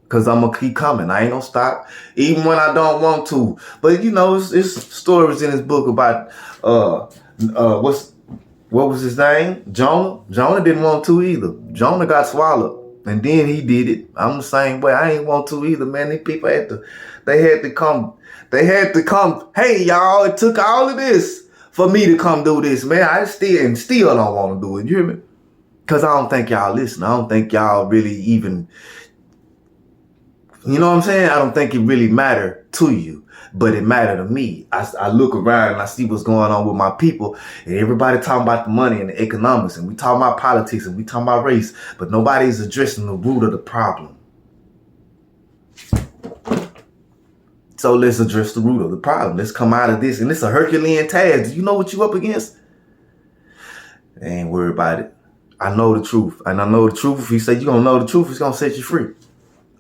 Because I'm going to keep coming. I ain't going to stop. Even when I don't want to. But, it's stories in this book about, what was his name? Jonah. Jonah didn't want to either. Jonah got swallowed. And then he did it. I'm the same way. I ain't want to either, man. These people had to come. Hey, y'all, it took all of this for me to come do this, man. I still don't want to do it. You hear me? Because I don't think y'all listen. I don't think y'all really even, you know what I'm saying? I don't think it really mattered to you, but it mattered to me. I look around and I see what's going on with my people, and everybody talking about the money and the economics, and we talking about politics, and we talking about race, but nobody's addressing the root of the problem. So let's address the root of the problem. Let's come out of this. And it's a Herculean task. Do you know what you up against? They ain't worried about it. I know the truth. And I know the truth. If he said you're going to know the truth, it's going to set you free.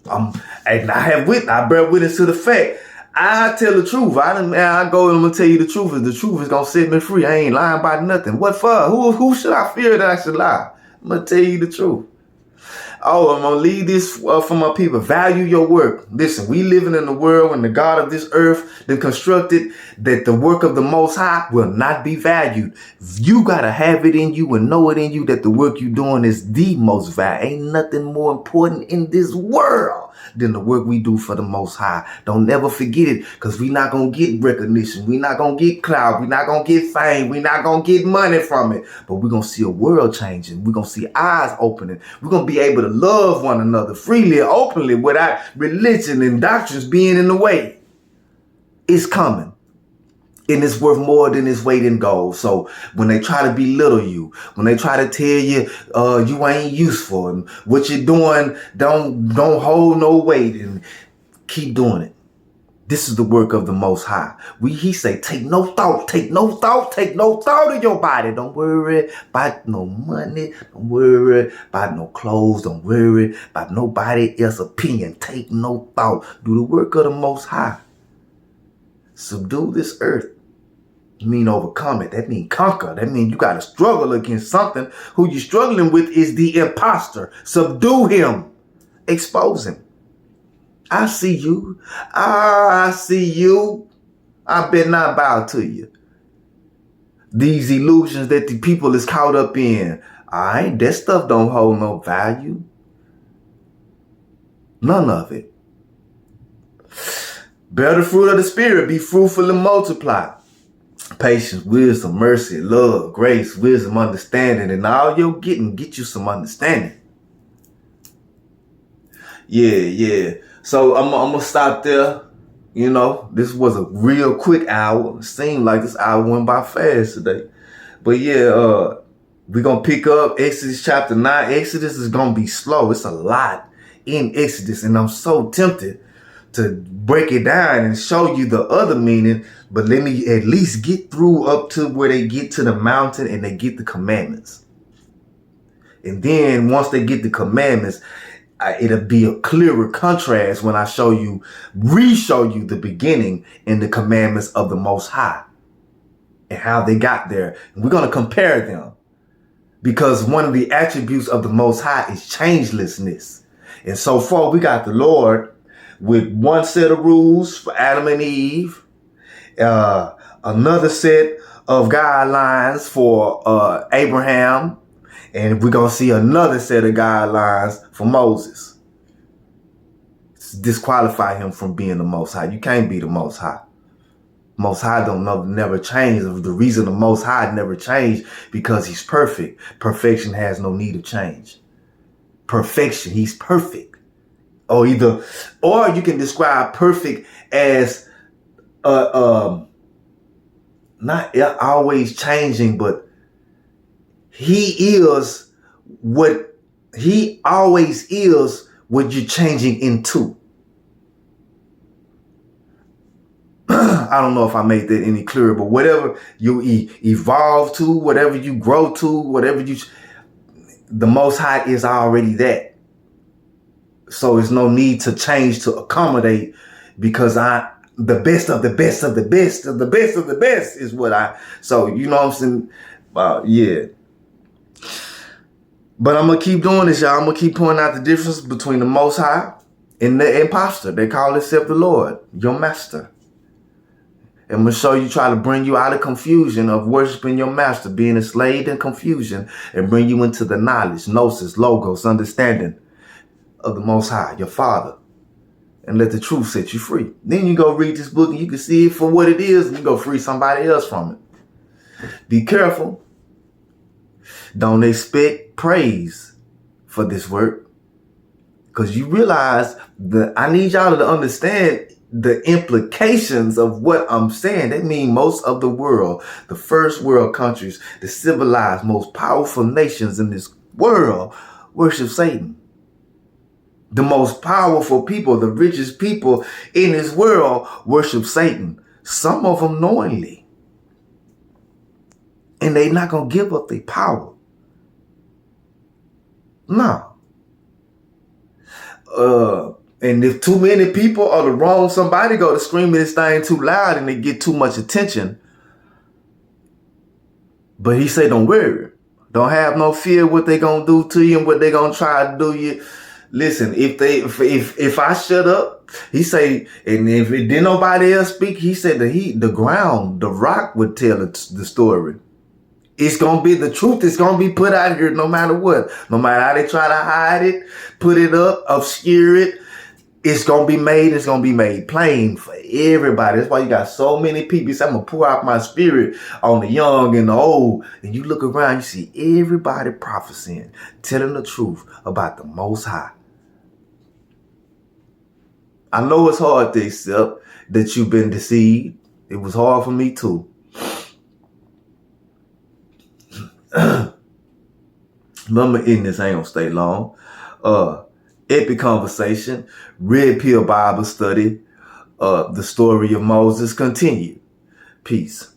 And I bear witness to the fact. I tell the truth. I go and I'm going to tell you the truth. The truth is going to set me free. I ain't lying about nothing. What for? Who should I fear that I should lie? I'm going to tell you the truth. Oh, I'm going to leave this for my people. Value your work. Listen, we living in a world when the God of this earth then constructed that the work of the Most High will not be valued. You got to have it in you and know it in you that the work you're doing is the most valuable. Ain't nothing more important in this world than the work we do for the Most High. Don't never forget it, because we not going to get recognition. We not going to get clout. We not going to get fame. We not going to get money from it. But we're going to see a world changing. We're going to see eyes opening. We're going to be able to love one another freely, openly, without religion and doctrines being in the way. It's coming. And it's worth more than its weight in gold. So when they try to belittle you, when they try to tell you you ain't useful and what you're doing don't hold no weight, and keep doing it. This is the work of the Most High. He say, take no thought, take no thought, take no thought of your body. Don't worry about no money. Don't worry about no clothes. Don't worry about nobody else's opinion. Take no thought. Do the work of the Most High. Subdue this earth. Mean overcome it. That mean conquer. That mean you got to struggle against something. Who you struggling with is the imposter. Subdue him. Expose him. I see you. I see you. I better not bow to you. These illusions that the people is caught up in. That stuff don't hold no value. None of it. Bear the fruit of the Spirit. Be fruitful and multiply. Patience, wisdom, mercy, love, grace, wisdom, understanding, and all you're getting, get you some understanding. Yeah. So I'm gonna stop there. You know, this was a real quick hour. It seemed like this hour went by fast today. But yeah, we're gonna pick up Exodus chapter 9. Exodus is gonna be slow. It's a lot in Exodus, and I'm so tempted to break it down and show you the other meaning, but let me at least get through up to where they get to the mountain and they get the commandments. And then once they get the commandments, it'll be a clearer contrast when I re-show you the beginning and the commandments of the Most High and how they got there. And we're going to compare them, because one of the attributes of the Most High is changelessness. And so far we got the Lord with one set of rules for Adam and Eve, another set of guidelines for Abraham, and we're going to see another set of guidelines for Moses. Disqualify him from being the Most High. You can't be the Most High. Most High never change. The reason the Most High never changed, because he's perfect. Perfection has no need of change. Perfection, he's perfect. Or you can describe perfect as not always changing, but he always is what you're changing into. I don't know if I made that any clearer, but whatever you evolve to, whatever you grow to, the Most High is already that. So there's no need to change to accommodate, because the best of the best of the best of the best of the best is what so you know what I'm saying? Yeah. But I'm going to keep doing this, y'all. I'm going to keep pointing out the difference between the Most High and the imposter. They call themselves the Lord, your master. And I'm going to show you, try to bring you out of confusion of worshiping your master, being enslaved in confusion, and bring you into the knowledge, gnosis, logos, understanding of the Most High, your Father, and let the truth set you free. Then you go read this book and you can see it for what it is, and you go free somebody else from it. Be careful. Don't expect praise for this work, because you realize that I need y'all to understand the implications of what I'm saying. That means most of the world, the first world countries, the civilized, most powerful nations in this world worship Satan. The most powerful people, the richest people in this world worship Satan. Some of them knowingly. And they're not going to give up their power. No. And if too many people or the wrong somebody go to screaming this thing too loud and they get too much attention. But he say, don't worry. Don't have no fear what they gonna do to you and what they gonna try to do you. Listen, if I shut up, he say, and if it didn't nobody else speak, he said the ground, the rock would tell the story. It's going to be the truth. It's going to be put out here no matter what. No matter how they try to hide it, put it up, obscure it. It's going to be made. It's going to be made plain for everybody. That's why you got so many people. You say, I'm going to pour out my spirit on the young and the old. And you look around, you see everybody prophesying, telling the truth about the Most High. I know it's hard to accept that you've been deceived. It was hard for me too. Remember, in this, I ain't gonna stay long. Epic conversation, Red Pill Bible study, the story of Moses continue. Peace.